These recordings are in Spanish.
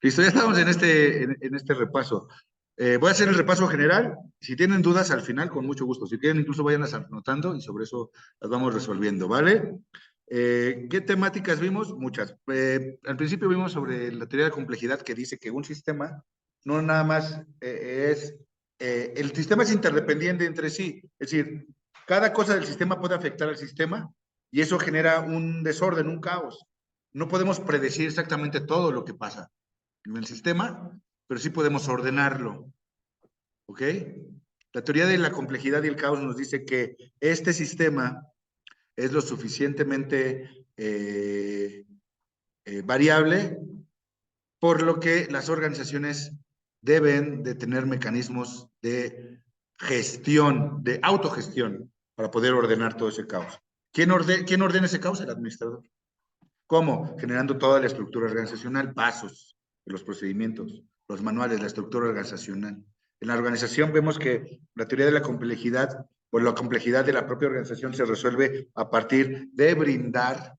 Listo, ya estamos en este repaso. Voy a hacer el repaso general. Si tienen dudas al final, con mucho gusto. Si quieren, incluso vayan anotando y sobre eso las vamos resolviendo, ¿vale? ¿Qué temáticas vimos? Muchas. Al principio vimos sobre la teoría de la complejidad que dice que un sistema no nada más el sistema es interdependiente entre sí. Es decir, cada cosa del sistema puede afectar al sistema y eso genera un desorden, un caos. No podemos predecir exactamente todo lo que pasa en el sistema, pero sí podemos ordenarlo, ¿ok? La teoría de la complejidad y el caos nos dice que este sistema es lo suficientemente variable, por lo que las organizaciones deben de tener mecanismos de gestión, de autogestión, para poder ordenar todo ese caos. ¿Quién ordena ese caos? El administrador. ¿Cómo? Generando toda la estructura organizacional, pasos de los procedimientos, los manuales, la estructura organizacional. En la organización vemos que la teoría de la complejidad o la complejidad de la propia organización se resuelve a partir de brindar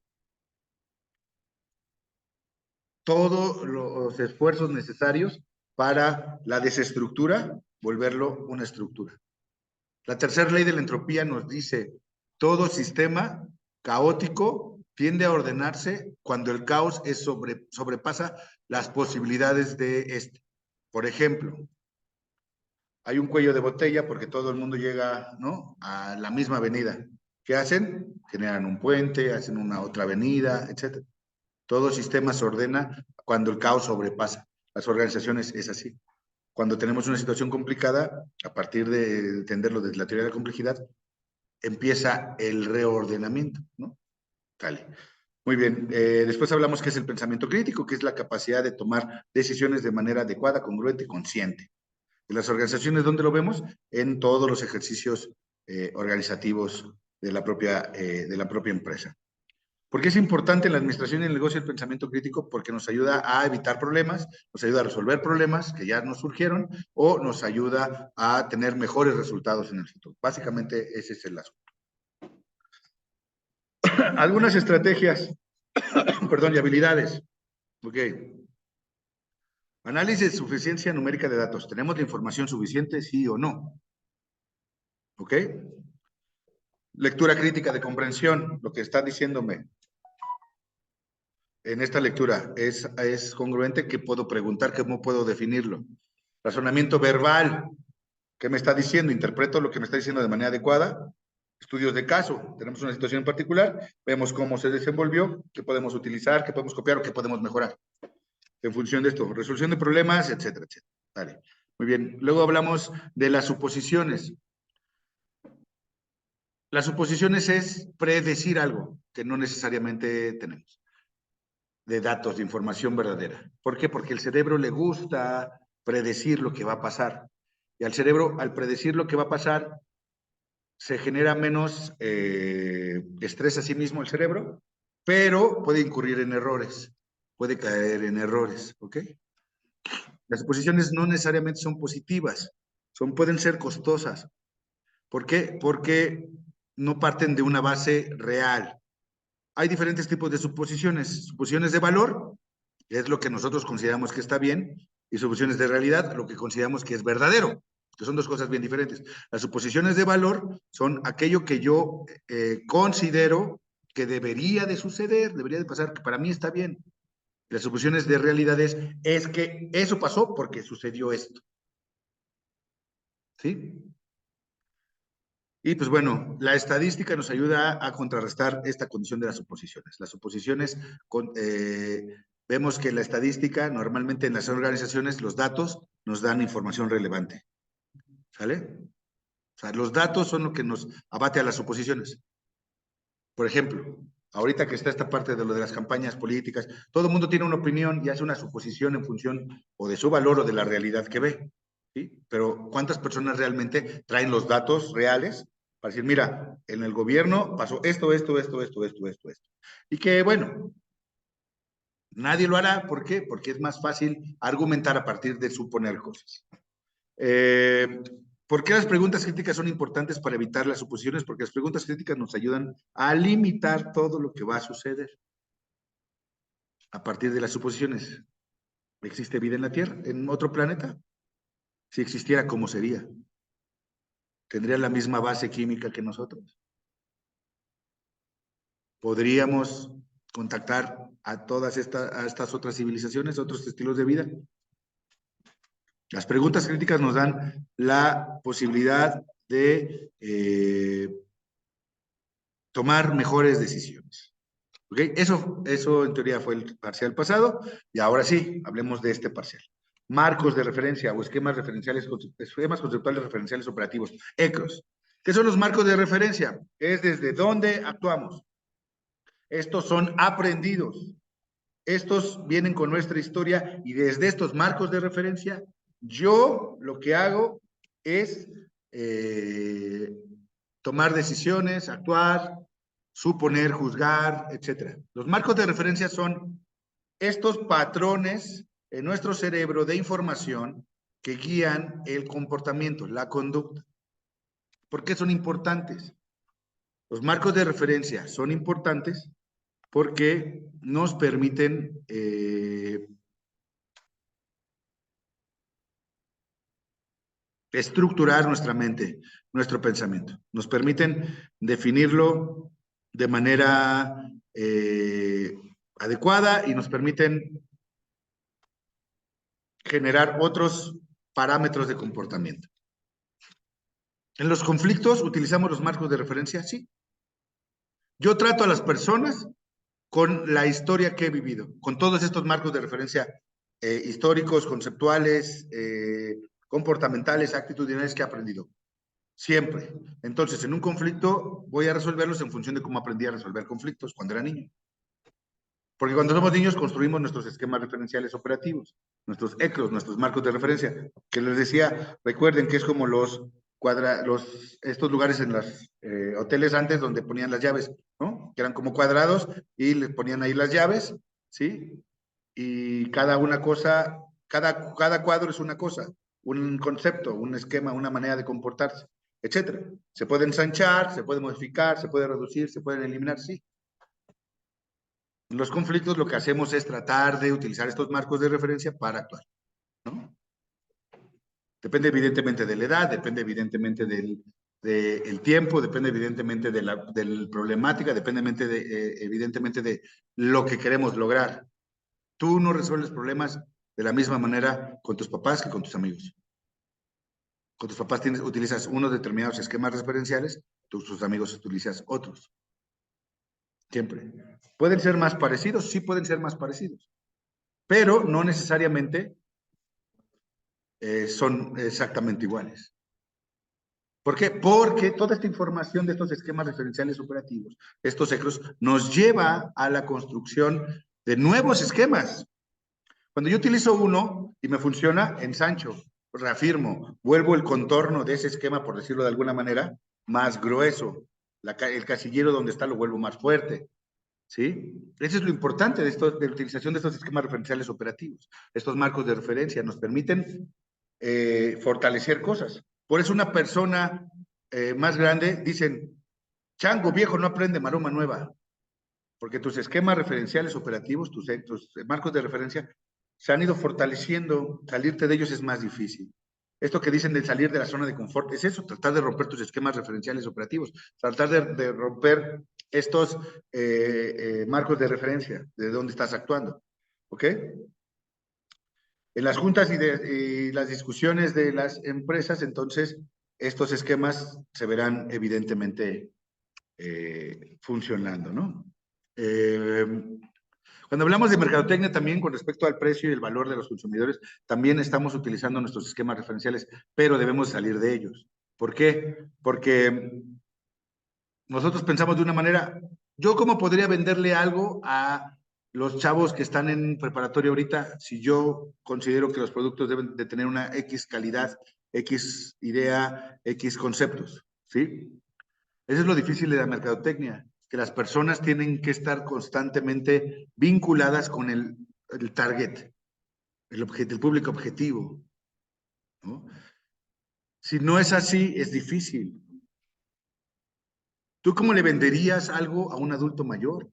todos los esfuerzos necesarios para la desestructura, volverlo una estructura. La tercera ley de la entropía nos dice, todo sistema caótico tiende a ordenarse cuando el caos sobrepasa las posibilidades de este. Por ejemplo, hay un cuello de botella porque todo el mundo llega, ¿no?, a la misma avenida. ¿Qué hacen? Generan un puente, hacen una otra avenida, etc. Todo sistema se ordena cuando el caos sobrepasa. Las organizaciones es así. Cuando tenemos una situación complicada, a partir de entenderlo desde la teoría de la complejidad, empieza el reordenamiento, ¿no? Vale. Muy bien. Después hablamos qué es el pensamiento crítico, que es la capacidad de tomar decisiones de manera adecuada, congruente y consciente. En las organizaciones, ¿dónde lo vemos? En todos los ejercicios organizativos de la propia empresa. ¿Por qué es importante en la administración y en el negocio el pensamiento crítico? Porque nos ayuda a evitar problemas, nos ayuda a resolver problemas que ya nos surgieron o nos ayuda a tener mejores resultados en el futuro. Básicamente ese es el asunto. Algunas estrategias, perdón, y habilidades. Ok. Análisis de suficiencia numérica de datos. ¿Tenemos la información suficiente, sí o no? Ok. Lectura crítica de comprensión, lo que está diciéndome en esta lectura es congruente. ¿Qué puedo preguntar? ¿Cómo puedo definirlo? Razonamiento verbal. ¿Qué me está diciendo? Interpreto lo que me está diciendo de manera adecuada. Estudios de caso. Tenemos una situación en particular, vemos cómo se desenvolvió, qué podemos utilizar, qué podemos copiar o qué podemos mejorar en función de esto. Resolución de problemas, etcétera, etcétera. Vale. Muy bien. Luego hablamos de las suposiciones. Las suposiciones es predecir algo que no necesariamente tenemos, de datos, de información verdadera. ¿Por qué? Porque el cerebro le gusta predecir lo que va a pasar. Y al cerebro, al predecir lo que va a pasar, se genera menos estrés a sí mismo el cerebro, pero puede incurrir en errores, puede caer en errores, ¿ok? Las suposiciones no necesariamente son positivas, pueden ser costosas. ¿Por qué? Porque no parten de una base real. Hay diferentes tipos de suposiciones. Suposiciones de valor, que es lo que nosotros consideramos que está bien, y suposiciones de realidad, lo que consideramos que es verdadero, que son dos cosas bien diferentes. Las suposiciones de valor son aquello que yo considero que debería de suceder, debería de pasar, que para mí está bien. Las suposiciones de realidad es que eso pasó porque sucedió esto. ¿Sí? Y pues bueno, la estadística nos ayuda a contrarrestar esta condición de las suposiciones. Las suposiciones, vemos que la estadística, normalmente en las organizaciones, los datos nos dan información relevante. ¿Sale? O sea, los datos son lo que nos abate a las suposiciones. Por ejemplo, ahorita que está esta parte de lo de las campañas políticas, todo el mundo tiene una opinión y hace una suposición en función o de su valor o de la realidad que ve. ¿Sí? Pero ¿cuántas personas realmente traen los datos reales para decir, mira, en el gobierno pasó esto, esto, esto, esto, esto, esto, esto? Y que, bueno, nadie lo hará. ¿Por qué? Porque es más fácil argumentar a partir de suponer cosas. ¿Por qué las preguntas críticas son importantes para evitar las suposiciones? Porque las preguntas críticas nos ayudan a limitar todo lo que va a suceder a partir de las suposiciones. ¿Existe vida en la Tierra? ¿En otro planeta? Si existiera, ¿cómo sería? ¿Tendría la misma base química que nosotros? ¿Podríamos contactar a todas estas otras civilizaciones, otros estilos de vida? Las preguntas críticas nos dan la posibilidad de tomar mejores decisiones. ¿Okay? Eso en teoría fue el parcial pasado y ahora sí, hablemos de este parcial. Marcos de referencia o esquemas conceptuales referenciales operativos, ECROS. ¿Qué son los marcos de referencia? Es desde dónde actuamos. Estos son aprendidos. Estos vienen con nuestra historia y desde estos marcos de referencia, yo lo que hago es tomar decisiones, actuar, suponer, juzgar, etc. Los marcos de referencia son estos patrones en nuestro cerebro de información que guían el comportamiento, la conducta. ¿Por qué son importantes? Los marcos de referencia son importantes porque nos permiten estructurar nuestra mente, nuestro pensamiento. Nos permiten definirlo de manera adecuada y nos permiten generar otros parámetros de comportamiento. En los conflictos utilizamos los marcos de referencia, sí. Yo trato a las personas con la historia que he vivido, con todos estos marcos de referencia históricos, conceptuales, comportamentales, actitudinales que he aprendido. Siempre. Entonces, en un conflicto voy a resolverlos en función de cómo aprendí a resolver conflictos cuando era niño. Porque cuando somos niños construimos nuestros esquemas referenciales operativos, nuestros ECROS, nuestros marcos de referencia, que les decía, recuerden que es como estos lugares en los hoteles antes donde ponían las llaves, ¿no? Que eran como cuadrados y les ponían ahí las llaves, ¿sí? Y cada cuadro es una cosa, un concepto, un esquema, una manera de comportarse, etcétera. Se puede ensanchar, se puede modificar, se puede reducir, se pueden eliminar, sí. En los conflictos lo que hacemos es tratar de utilizar estos marcos de referencia para actuar, ¿no? Depende evidentemente de la edad, depende evidentemente del tiempo, depende evidentemente de la problemática, depende evidentemente de lo que queremos lograr. Tú no resuelves problemas de la misma manera con tus papás que con tus amigos. Con tus papás utilizas unos determinados esquemas referenciales, tus amigos utilizas otros. Siempre. ¿Pueden ser más parecidos? Sí, pueden ser más parecidos. Pero no necesariamente son exactamente iguales. ¿Por qué? Porque toda esta información de estos esquemas referenciales operativos, estos ECROS, nos lleva a la construcción de nuevos esquemas. Cuando yo utilizo uno y me funciona, ensancho, reafirmo, vuelvo el contorno de ese esquema, por decirlo de alguna manera, más grueso. El casillero donde está lo vuelvo más fuerte. ¿Sí? Eso es lo importante de la utilización de estos esquemas referenciales operativos. Estos marcos de referencia nos permiten fortalecer cosas. Por eso una persona más grande dicen, chango viejo no aprende maroma nueva, porque tus esquemas referenciales operativos, tus marcos de referencia, se han ido fortaleciendo, salirte de ellos es más difícil. Esto que dicen de salir de la zona de confort es eso, tratar de romper tus esquemas referenciales operativos, tratar de romper estos marcos de referencia, de dónde estás actuando. ¿Ok? En las juntas y las discusiones de las empresas, entonces, estos esquemas se verán evidentemente funcionando, ¿no? Cuando hablamos de mercadotecnia también con respecto al precio y el valor de los consumidores, también estamos utilizando nuestros esquemas referenciales, pero debemos salir de ellos. ¿Por qué? Porque nosotros pensamos de una manera, ¿yo cómo podría venderle algo a los chavos que están en preparatoria ahorita si yo considero que los productos deben de tener una X calidad, X idea, X conceptos? ¿Sí? Eso es lo difícil de la mercadotecnia, que las personas tienen que estar constantemente vinculadas con el target, el público objetivo, ¿no? Si no es así, es difícil. ¿Tú cómo le venderías algo a un adulto mayor?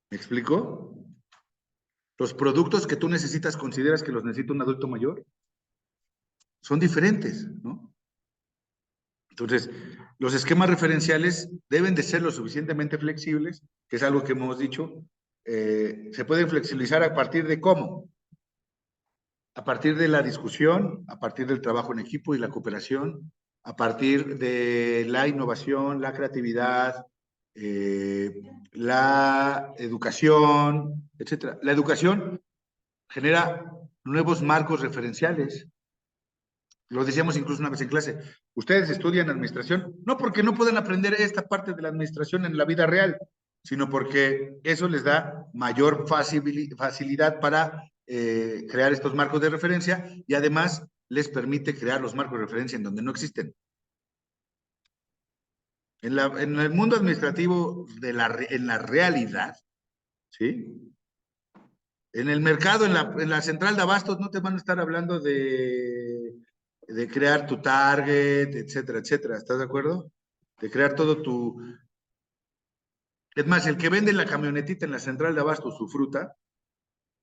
¿Me explico? Los productos que tú necesitas, ¿consideras que los necesita un adulto mayor? Son diferentes, ¿no? Entonces, los esquemas referenciales deben de ser lo suficientemente flexibles, que es algo que hemos dicho. Se pueden flexibilizar a partir de cómo. A partir de la discusión, a partir del trabajo en equipo y la cooperación, a partir de la innovación, la creatividad, la educación, etcétera. La educación genera nuevos marcos referenciales. Lo decíamos incluso una vez en clase. Ustedes estudian administración, no porque no puedan aprender esta parte de la administración en la vida real, sino porque eso les da mayor facilidad para crear estos marcos de referencia y además les permite crear los marcos de referencia en donde no existen. En el mundo administrativo en la realidad, ¿sí? En el mercado, en la central de abastos, no te van a estar hablando de crear tu target, etcétera, etcétera. ¿Estás de acuerdo? De crear todo tu... Es más, el que vende la camionetita en la central de abastos su fruta,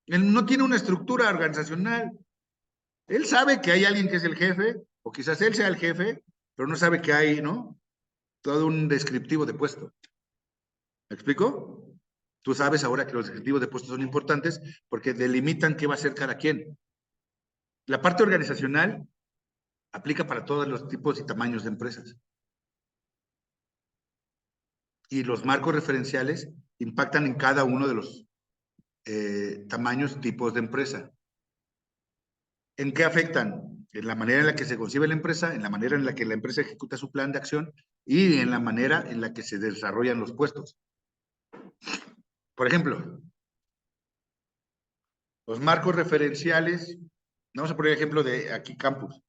él no tiene una estructura organizacional. Él sabe que hay alguien que es el jefe, o quizás él sea el jefe, pero no sabe que hay, ¿no? Todo un descriptivo de puesto. ¿Me explico? Tú sabes ahora que los descriptivos de puestos son importantes porque delimitan qué va a hacer cada quien. La parte organizacional aplica para todos los tipos y tamaños de empresas. Y los marcos referenciales impactan en cada uno de los tamaños, tipos de empresa. ¿En qué afectan? En la manera en la que se concibe la empresa, en la manera en la que la empresa ejecuta su plan de acción y en la manera en la que se desarrollan los puestos. Por ejemplo, los marcos referenciales, vamos a poner el ejemplo de aquí campus,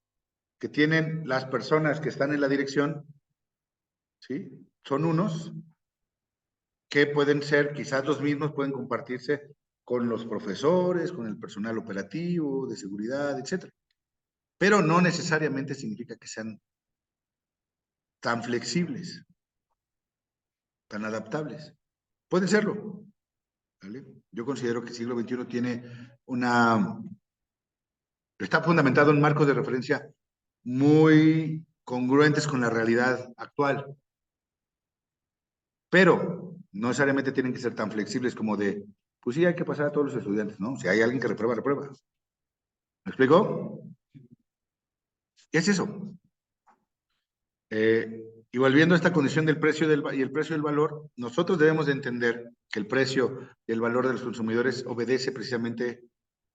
que tienen las personas que están en la dirección, ¿sí? Son unos que pueden ser, quizás los mismos pueden compartirse con los profesores, con el personal operativo, de seguridad, etcétera. Pero no necesariamente significa que sean tan flexibles, tan adaptables. Pueden serlo, ¿vale? Yo considero que el siglo XXI tiene está fundamentado en marcos de referencia muy congruentes con la realidad actual, pero no necesariamente tienen que ser tan flexibles como de, pues sí, hay que pasar a todos los estudiantes, ¿no? Si hay alguien que reprueba, reprueba. ¿Me explico? ¿Qué es eso? Y volviendo a esta condición del precio y el precio del valor, nosotros debemos de entender que el precio y el valor de los consumidores obedece precisamente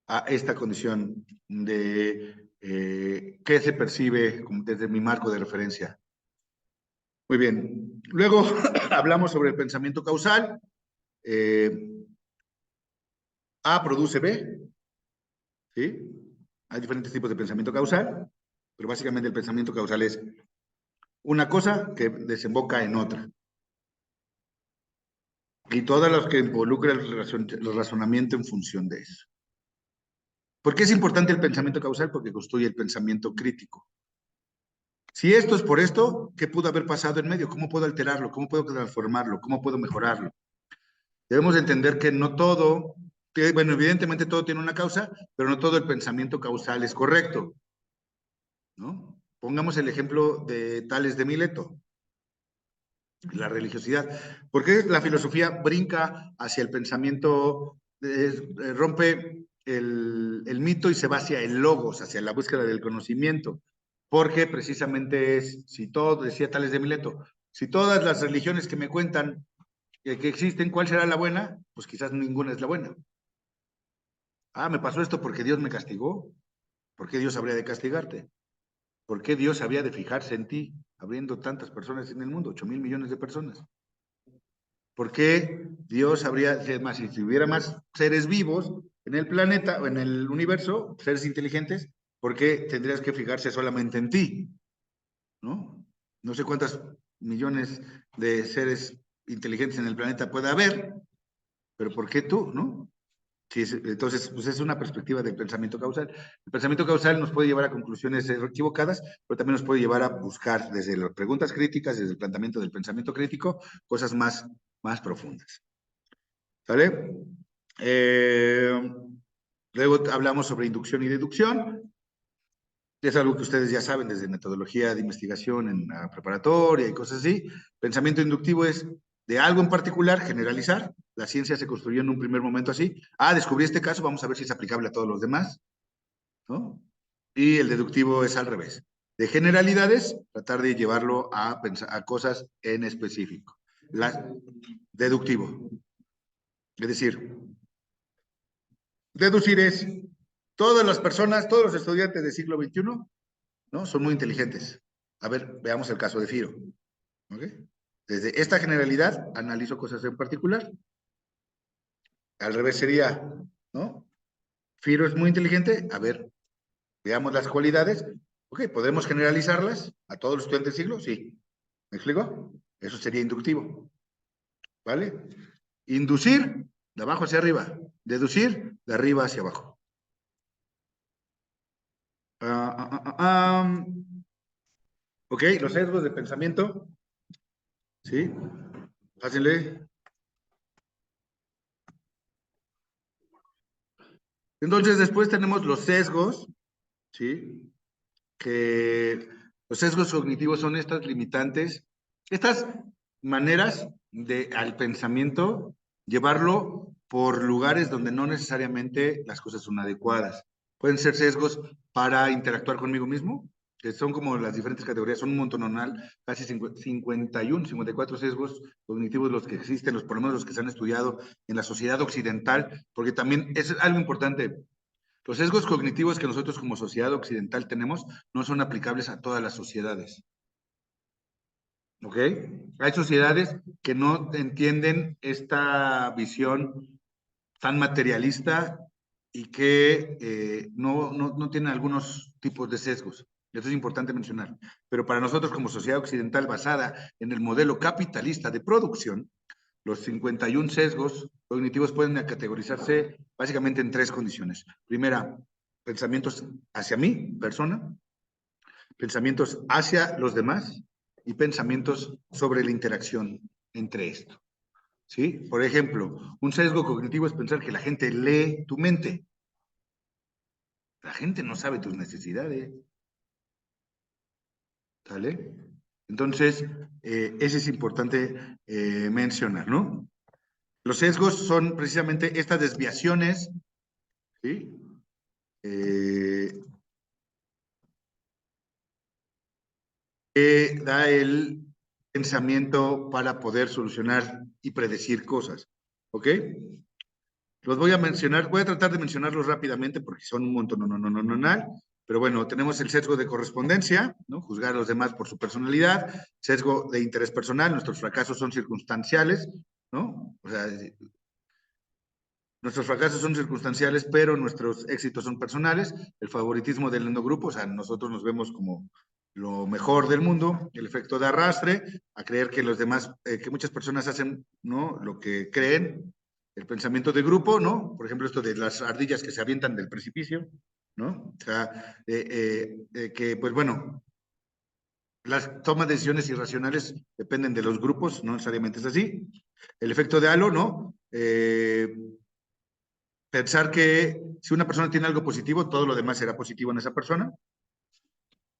a esta condición de qué se percibe desde mi marco de referencia. Muy bien. Luego hablamos sobre el pensamiento causal. A produce B, ¿sí? Hay diferentes tipos de pensamiento causal, pero básicamente el pensamiento causal es una cosa que desemboca en otra. Y todas las que involucran el razonamiento en función de eso. ¿Por qué es importante el pensamiento causal? Porque construye el pensamiento crítico. Si esto es por esto, ¿qué pudo haber pasado en medio? ¿Cómo puedo alterarlo? ¿Cómo puedo transformarlo? ¿Cómo puedo mejorarlo? Debemos entender que no todo, bueno, evidentemente todo tiene una causa, pero no todo el pensamiento causal es correcto, ¿no? Pongamos el ejemplo de Tales de Mileto, la religiosidad. ¿Por qué la filosofía brinca hacia el pensamiento, rompe el mito y se va hacia el logos, hacia la búsqueda del conocimiento? Porque precisamente es, si todo, decía Tales de Mileto, si todas las religiones que me cuentan que existen, ¿cuál será la buena? Pues quizás ninguna es la buena. Ah, me pasó esto porque Dios me castigó. ¿Por qué Dios habría de castigarte? ¿Por qué Dios habría de fijarse en ti, habiendo tantas personas en el mundo, 8,000 millones de personas? ¿Por qué Dios habría, más si hubiera más seres vivos en el planeta o en el universo, seres inteligentes, ¿por qué tendrías que fijarse solamente en ti? ¿No? No sé cuántas millones de seres inteligentes en el planeta puede haber, pero ¿por qué tú, no? Sí, entonces, pues es una perspectiva del pensamiento causal. El pensamiento causal nos puede llevar a conclusiones equivocadas, pero también nos puede llevar a buscar desde las preguntas críticas, desde el planteamiento del pensamiento crítico, cosas más profundas. ¿Sale? Luego hablamos sobre inducción y deducción. Es algo que ustedes ya saben desde metodología de investigación en la preparatoria y cosas así. Pensamiento inductivo es de algo en particular, generalizar. La ciencia se construyó en un primer momento así. Ah, descubrí este caso, vamos a ver si es aplicable a todos los demás, ¿no? Y el deductivo es al revés. De generalidades, tratar de llevarlo a, pensar, a cosas en específico. Deductivo. Es decir, deducir es todas las personas, todos los estudiantes del siglo XXI, ¿no? Son muy inteligentes. A ver, veamos el caso de Firo. ¿Okay? Desde esta generalidad analizo cosas en particular. Al revés sería, ¿no? Firo es muy inteligente. A ver, veamos las cualidades. Ok, ¿podemos generalizarlas a todos los estudiantes del siglo? Sí. ¿Me explico? Eso sería inductivo. ¿Vale? Inducir, de abajo hacia arriba. Deducir, de arriba hacia abajo. Ok, los sesgos de pensamiento. ¿Sí? Fácil. Entonces, después tenemos los sesgos, ¿sí? Que los sesgos cognitivos son estas limitantes, estas maneras de al pensamiento llevarlo por lugares donde no necesariamente las cosas son adecuadas. Pueden ser sesgos para interactuar conmigo mismo, que son como las diferentes categorías, son un montonal, casi 51, 54 sesgos cognitivos los que existen, por lo menos los que se han estudiado en la sociedad occidental, porque también es algo importante. Los sesgos cognitivos que nosotros como sociedad occidental tenemos no son aplicables a todas las sociedades. ¿Ok? Hay sociedades que no entienden esta visión tan materialista y que no tienen algunos tipos de sesgos. Eso es importante mencionar. Pero para nosotros como sociedad occidental basada en el modelo capitalista de producción, los 51 sesgos cognitivos pueden categorizarse básicamente en tres condiciones. Primera, pensamientos hacia mí, persona, pensamientos hacia los demás y pensamientos sobre la interacción entre esto. ¿Sí? Por ejemplo, un sesgo cognitivo es pensar que la gente lee tu mente. La gente no sabe tus necesidades. ¿Sale? Entonces, ese es importante mencionar, ¿no? Los sesgos son precisamente estas desviaciones, ¿sí? Eh, que da el pensamiento para poder solucionar y predecir cosas. ¿Ok? Los voy a mencionar, voy a tratar de mencionarlos rápidamente porque son un montón, pero bueno, tenemos el sesgo de correspondencia, ¿no? Juzgar a los demás por su personalidad, sesgo de interés personal, nuestros fracasos son circunstanciales, ¿no? O sea, nuestros fracasos son circunstanciales, pero nuestros éxitos son personales. El favoritismo del endogrupo, o sea, nosotros nos vemos como lo mejor del mundo. El efecto de arrastre, a creer que los demás, que muchas personas hacen, ¿no? Lo que creen. El pensamiento de grupo, ¿no? Por ejemplo, esto de las ardillas que se avientan del precipicio, ¿no? O sea, que, pues bueno, las tomas de decisiones irracionales dependen de los grupos, no necesariamente es así. El efecto de halo, ¿no? Pensar que si una persona tiene algo positivo, todo lo demás será positivo en esa persona.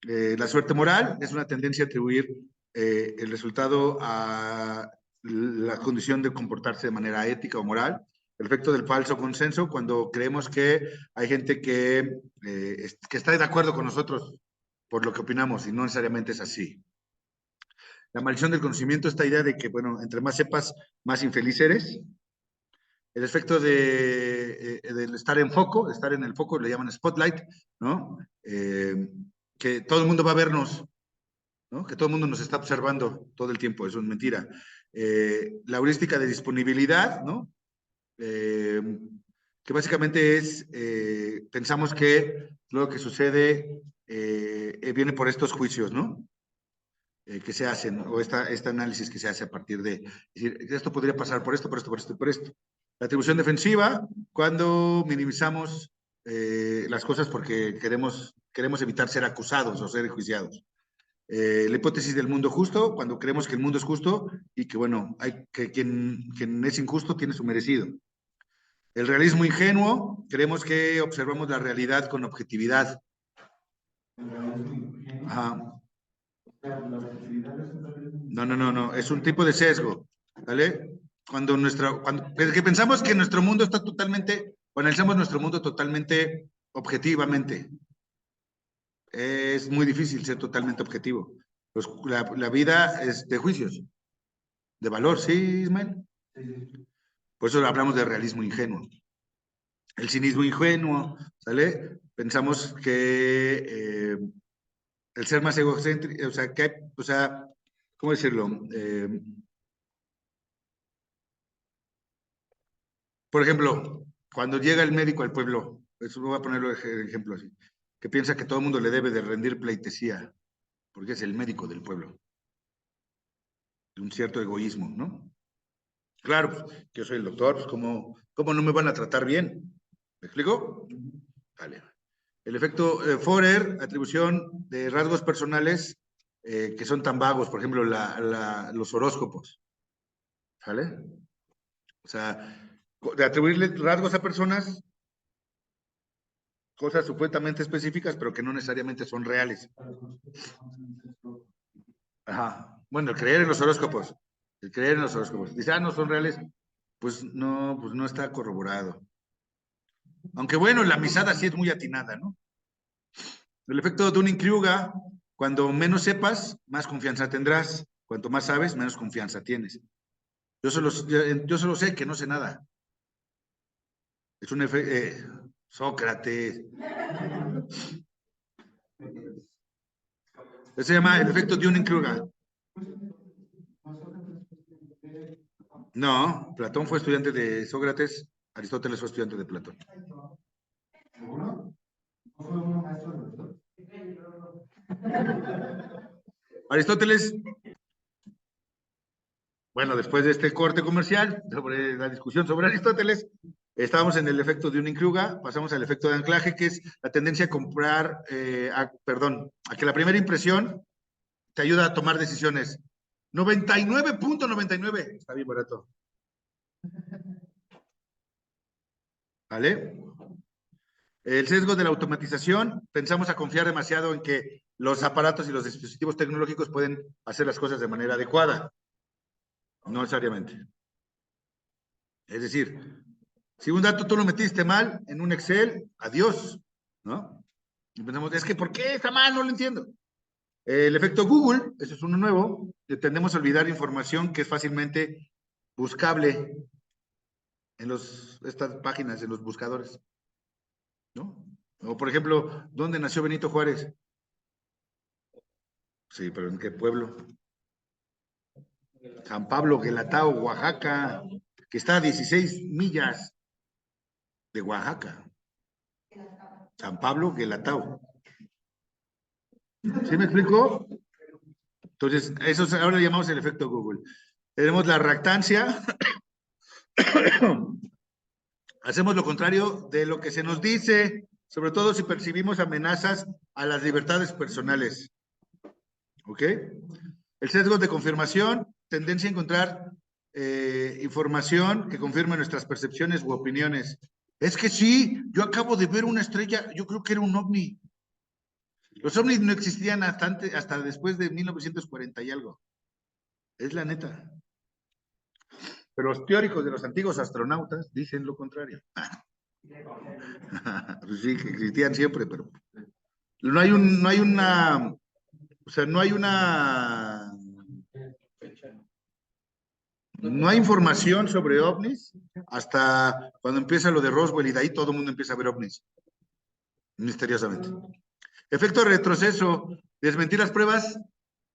La suerte moral es una tendencia a atribuir el resultado a la condición de comportarse de manera ética o moral. El efecto del falso consenso, cuando creemos que hay gente que está de acuerdo con nosotros por lo que opinamos y no necesariamente es así. La maldición del conocimiento, esta idea de que, bueno, entre más sepas, más infeliz eres. El efecto de estar en foco, de estar en el foco, le llaman spotlight, ¿no? Que todo el mundo va a vernos, ¿no? Que todo el mundo nos está observando todo el tiempo, eso es mentira. La heurística de disponibilidad, ¿no? Que básicamente es, pensamos que lo que sucede viene por estos juicios, ¿no? Que se hacen, o este análisis que se hace a partir de decir, esto podría pasar por esto, por esto, por esto, por esto. La atribución defensiva, cuando minimizamos las cosas porque queremos evitar ser acusados o ser enjuiciados. La hipótesis del mundo justo, cuando creemos que el mundo es justo y que, bueno, hay que quien es injusto tiene su merecido. El realismo ingenuo, creemos que observamos la realidad con objetividad. Ajá. No, es un tipo de sesgo, ¿vale? Es que pensamos que nuestro mundo está totalmente, o analizamos nuestro mundo totalmente objetivamente. Es muy difícil ser totalmente objetivo. La vida es de juicios, de valor, ¿sí, Ismael? Por eso hablamos de realismo ingenuo. El cinismo ingenuo, ¿sale? Pensamos que el ser más egocéntrico, o sea, ¿cómo decirlo? Por ejemplo, cuando llega el médico al pueblo, eso voy a ponerlo de ejemplo así, que piensa que todo el mundo le debe de rendir pleitesía, porque es el médico del pueblo, de un cierto egoísmo, ¿no? Claro, pues, yo soy el doctor, pues ¿cómo no me van a tratar bien? ¿Me explico? Vale. El efecto Forer, atribución de rasgos personales que son tan vagos, por ejemplo, los horóscopos, ¿vale? O sea, de atribuirle rasgos a personas, cosas supuestamente específicas, pero que no necesariamente son reales. Ajá. Bueno, el creer en los horóscopos. El creer en los horóscopos. Dice, no son reales. Pues no está corroborado. Aunque bueno, la misada sí es muy atinada, ¿no? El efecto Dunning-Kruger, cuando menos sepas, más confianza tendrás. Cuanto más sabes, menos confianza tienes. Yo solo sé que no sé nada. Es un efecto... Sócrates. Eso se llama el efecto Dunning-Kruger. No, Platón fue estudiante de Sócrates, Aristóteles fue estudiante de Platón. Aristóteles, bueno, después de este corte comercial sobre la discusión sobre Aristóteles, estábamos en el efecto de Dunning-Kruger, pasamos al efecto de anclaje, que es la tendencia a comprar, a que la primera impresión te ayuda a tomar decisiones. 99.99, está bien barato. ¿Vale? El sesgo de la automatización, pensamos a confiar demasiado en que los aparatos y los dispositivos tecnológicos pueden hacer las cosas de manera adecuada. No necesariamente. Es decir, si un dato tú lo metiste mal en un Excel, adiós, ¿no? Y pensamos, es que ¿por qué está mal? No lo entiendo. El efecto Google, eso es uno nuevo, tendemos a olvidar información que es fácilmente buscable en estas páginas, en los buscadores, ¿no? O por ejemplo, ¿dónde nació Benito Juárez? Sí, pero ¿en qué pueblo? San Pablo, Guelatao, Oaxaca, que está a 16 millas de Oaxaca. San Pablo, Guelatao. ¿Sí me explico? Entonces, eso ahora le llamamos el efecto Google. Tenemos la reactancia. Hacemos lo contrario de lo que se nos dice, sobre todo si percibimos amenazas a las libertades personales. ¿Ok? El sesgo de confirmación, tendencia a encontrar información que confirme nuestras percepciones u opiniones. Es que sí, yo acabo de ver una estrella, yo creo que era un ovni. Los ovnis no existían hasta después de 1940 y algo. Es la neta. Pero los teóricos de los antiguos astronautas dicen lo contrario. Pues sí, que existían siempre, pero no hay una, o sea, no hay información sobre ovnis hasta cuando empieza lo de Roswell y de ahí todo el mundo empieza a ver ovnis, misteriosamente. Efecto de retroceso, desmentir las pruebas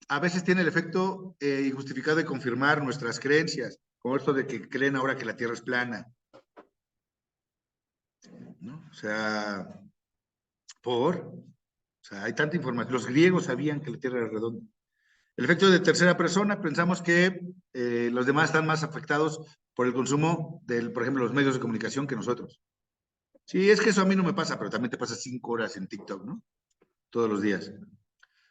a veces tiene el efecto injustificado de confirmar nuestras creencias, como esto de que creen ahora que la Tierra es plana, ¿no? O sea, hay tanta información. Los griegos sabían que la Tierra era redonda. El efecto de tercera persona, pensamos que los demás están más afectados por el consumo por ejemplo, los medios de comunicación que nosotros. Sí, es que eso a mí no me pasa, pero también te pasa 5 horas en TikTok, ¿no? Todos los días.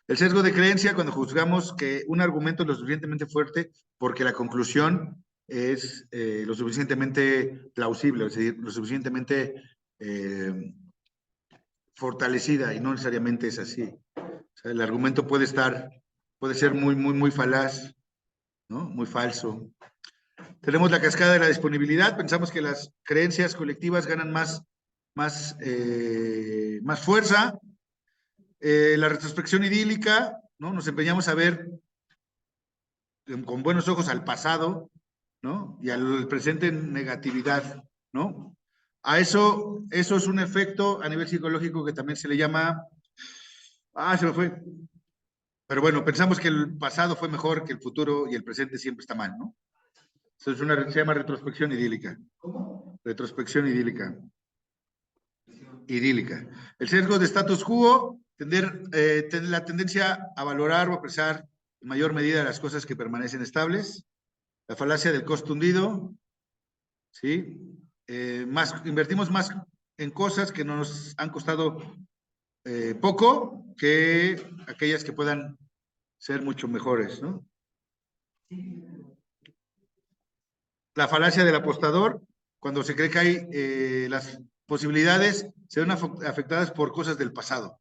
El sesgo de creencia, cuando juzgamos que un argumento es lo suficientemente fuerte porque la conclusión es lo suficientemente plausible, es decir, lo suficientemente fortalecida, y no necesariamente es así. O sea, el argumento puede ser muy falaz, ¿no? Muy falso. Tenemos la cascada de la disponibilidad. Pensamos que las creencias colectivas ganan más fuerza. La retrospección idílica, ¿no? Nos empeñamos a ver con buenos ojos al pasado, ¿no? Y al presente en negatividad, ¿no? Eso es un efecto a nivel psicológico que también se le llama, se me fue. Pero bueno, pensamos que el pasado fue mejor que el futuro y el presente siempre está mal, ¿no? Eso se llama retrospección idílica. ¿Cómo? Retrospección idílica. Idílica. El sesgo de status quo, la tendencia a valorar o apreciar en mayor medida las cosas que permanecen estables. La falacia del costo hundido, ¿sí? Invertimos más en cosas que nos han costado poco que aquellas que puedan ser mucho mejores, ¿no? La falacia del apostador, cuando se cree que hay las posibilidades se ven afectadas por cosas del pasado.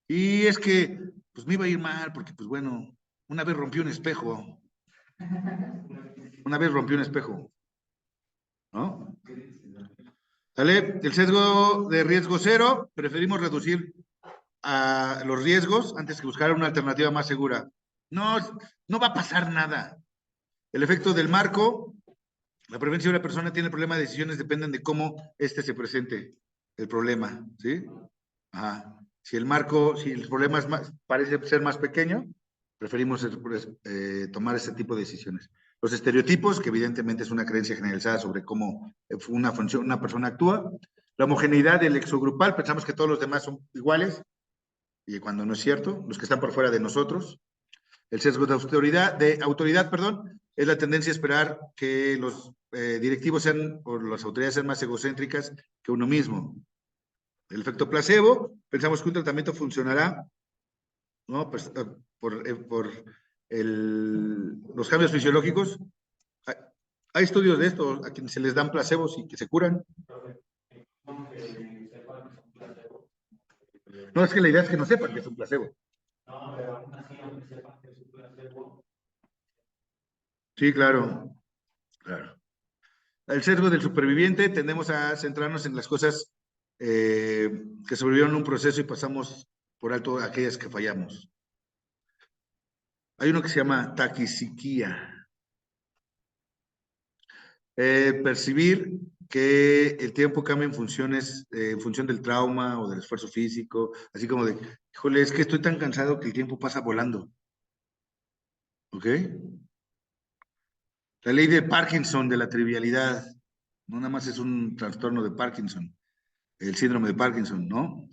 Y es que, pues me iba a ir mal, porque, pues bueno, una vez rompió un espejo. Una vez rompió un espejo, ¿no? ¿Sale? El sesgo de riesgo cero, preferimos reducir a los riesgos antes que buscar una alternativa más segura. No, no va a pasar nada. El efecto del marco, la prevención de la persona tiene el problema de decisiones, dependen de cómo se presente el problema, ¿sí? Ajá. Si el problema parece ser más pequeño, preferimos tomar ese tipo de decisiones. Los estereotipos, que evidentemente es una creencia generalizada sobre cómo una persona actúa. La homogeneidad del exogrupal, pensamos que todos los demás son iguales, y cuando no es cierto, los que están por fuera de nosotros. El sesgo de autoridad, es la tendencia a esperar que los directivos o las autoridades sean más egocéntricas que uno mismo. El efecto placebo, pensamos que un tratamiento funcionará, ¿no? Pues, por los cambios fisiológicos. Hay estudios de esto, a quienes se les dan placebos y que se curan. No, es que la idea es que no sepan que es un placebo. No, pero aún así, aunque sepan que es un placebo. Sí, claro. El sesgo del superviviente, tendemos a centrarnos en las cosas que sobrevivieron un proceso y pasamos por alto aquellas que fallamos. Hay uno que se llama taquisiquía. Percibir que el tiempo cambia en función del trauma o del esfuerzo físico, así como de, híjole, es que estoy tan cansado que el tiempo pasa volando. ¿Ok? La ley de Parkinson, de la trivialidad, no nada más es un trastorno de Parkinson, el síndrome de Parkinson, ¿no?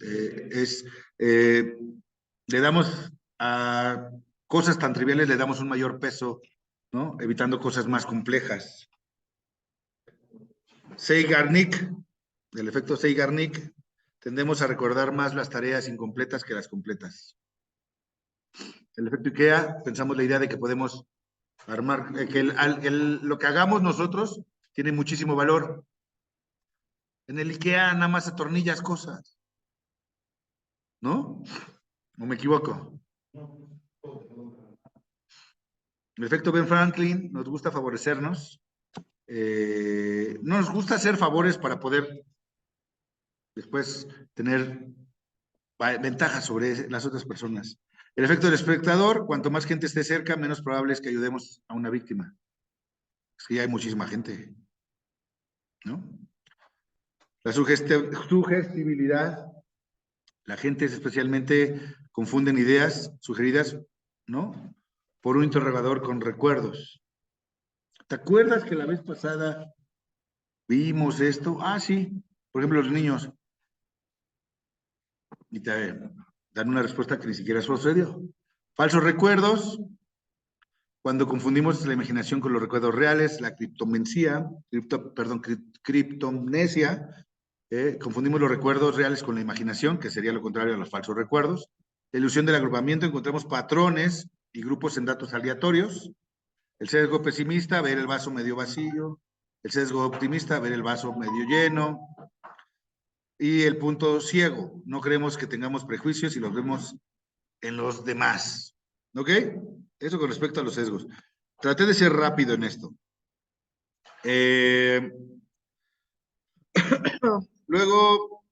Le damos a cosas tan triviales, le damos un mayor peso, ¿no? Evitando cosas más complejas. Zeigarnik, del efecto Zeigarnik, tendemos a recordar más las tareas incompletas que las completas. El efecto IKEA, pensamos la idea de que podemos armar, que lo que hagamos nosotros tiene muchísimo valor. En el IKEA nada más atornillas cosas, ¿no? ¿O me equivoco? El efecto Ben Franklin, nos gusta favorecernos. No nos gusta hacer favores para poder después tener ventajas sobre las otras personas. El efecto del espectador, cuanto más gente esté cerca, menos probable es que ayudemos a una víctima. Es que ya hay muchísima gente, ¿no? La sugestibilidad, la gente especialmente confunden ideas sugeridas, ¿no? Por un interrogador con recuerdos. ¿Te acuerdas que la vez pasada vimos esto? Ah, sí. Por ejemplo, los niños. Y te dan una respuesta que ni siquiera sucedió. Falsos recuerdos, cuando confundimos la imaginación con los recuerdos reales, la criptomnesia, confundimos los recuerdos reales con la imaginación, que sería lo contrario a los falsos recuerdos. La ilusión del agrupamiento, encontramos patrones y grupos en datos aleatorios. El sesgo pesimista, ver el vaso medio vacío. El sesgo optimista, ver el vaso medio lleno. Y el punto ciego, no creemos que tengamos prejuicios y los vemos en los demás. ¿Ok? Eso con respecto a los sesgos. Traté de ser rápido en esto. Luego,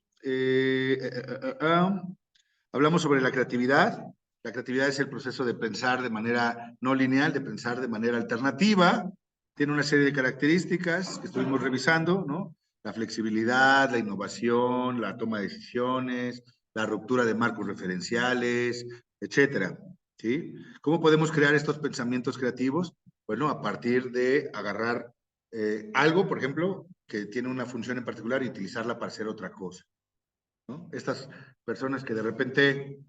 hablamos sobre la creatividad. La creatividad es el proceso de pensar de manera no lineal, de pensar de manera alternativa. Tiene una serie de características que estuvimos revisando, ¿no? La flexibilidad, la innovación, la toma de decisiones, la ruptura de marcos referenciales, etcétera. ¿Sí? ¿Cómo podemos crear estos pensamientos creativos? Bueno, a partir de agarrar algo, por ejemplo, que tiene una función en particular y utilizarla para hacer otra cosa, ¿no? Estas personas que de repente,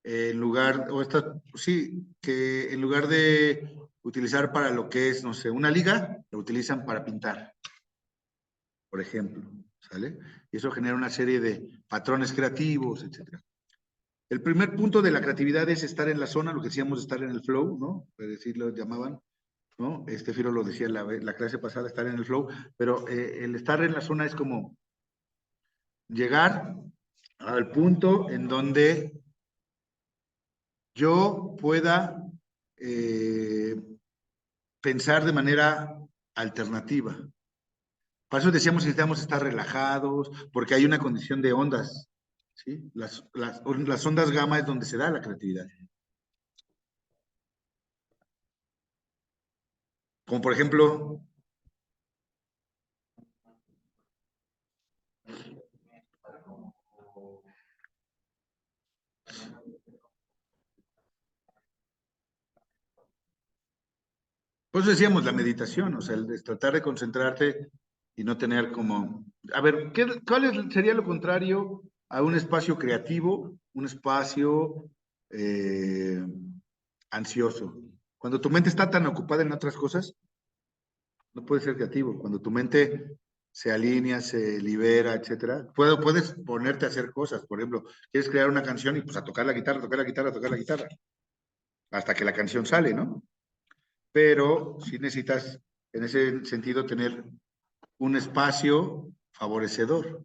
en lugar, o estas, sí, que en lugar de utilizar para lo que es, no sé, una liga, lo utilizan para pintar, por ejemplo, ¿sale? Y eso genera una serie de patrones creativos, etcétera. El primer punto de la creatividad es estar en la zona, lo que decíamos, estar en el flow, ¿no? Es decir, lo llamaban, ¿no? Firo lo decía en la clase pasada, estar en el flow, pero el estar en la zona es como llegar al punto en donde yo pueda pensar de manera alternativa. Para eso decíamos que necesitamos estar relajados, porque hay una condición de ondas, ¿sí? Las ondas gamma es donde se da la creatividad. Como por ejemplo, pues decíamos la meditación, o sea, el tratar de concentrarte y no tener como, a ver, sería lo contrario a un espacio creativo, un espacio ansioso? Cuando tu mente está tan ocupada en otras cosas, no puedes ser creativo. Cuando tu mente se alinea, se libera, etcétera, puedes ponerte a hacer cosas. Por ejemplo, quieres crear una canción y pues a tocar la guitarra, tocar la guitarra, tocar la guitarra, hasta que la canción sale, ¿no? Pero sí necesitas, en ese sentido, tener un espacio favorecedor,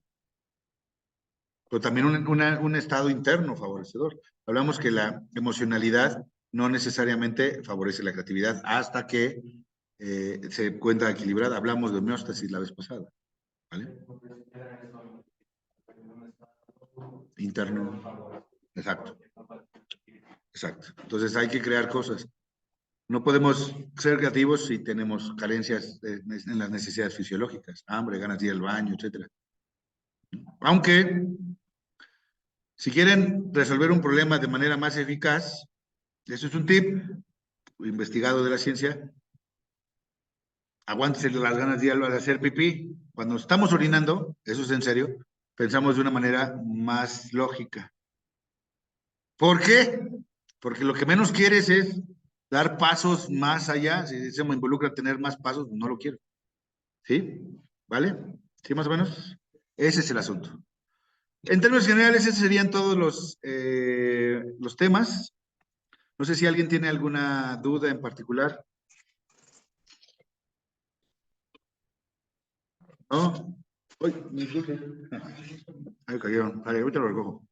pero también un estado interno favorecedor. Hablamos que la emocionalidad no necesariamente favorece la creatividad hasta que se encuentra equilibrada. Hablamos de homeostasis la vez pasada, ¿vale? Interno. Exacto, exacto. Entonces hay que crear cosas. No podemos ser creativos si tenemos carencias en las necesidades fisiológicas, hambre, ganas de ir al baño, etcétera. Aunque, si quieren resolver un problema de manera más eficaz, eso es un tip investigado de la ciencia, aguántese las ganas de ir a hacer pipí. Cuando estamos orinando, eso es en serio, pensamos de una manera más lógica. ¿Por qué? Porque lo que menos quieres es dar pasos más allá. Si eso me involucra tener más pasos, no lo quiero. ¿Sí? ¿Vale? ¿Sí, más o menos? Ese es el asunto. En términos generales, esos serían todos los temas. No sé si alguien tiene alguna duda en particular. ¿No? Uy, mis luces. Ahí cayeron. Vale, ahorita lo recojo.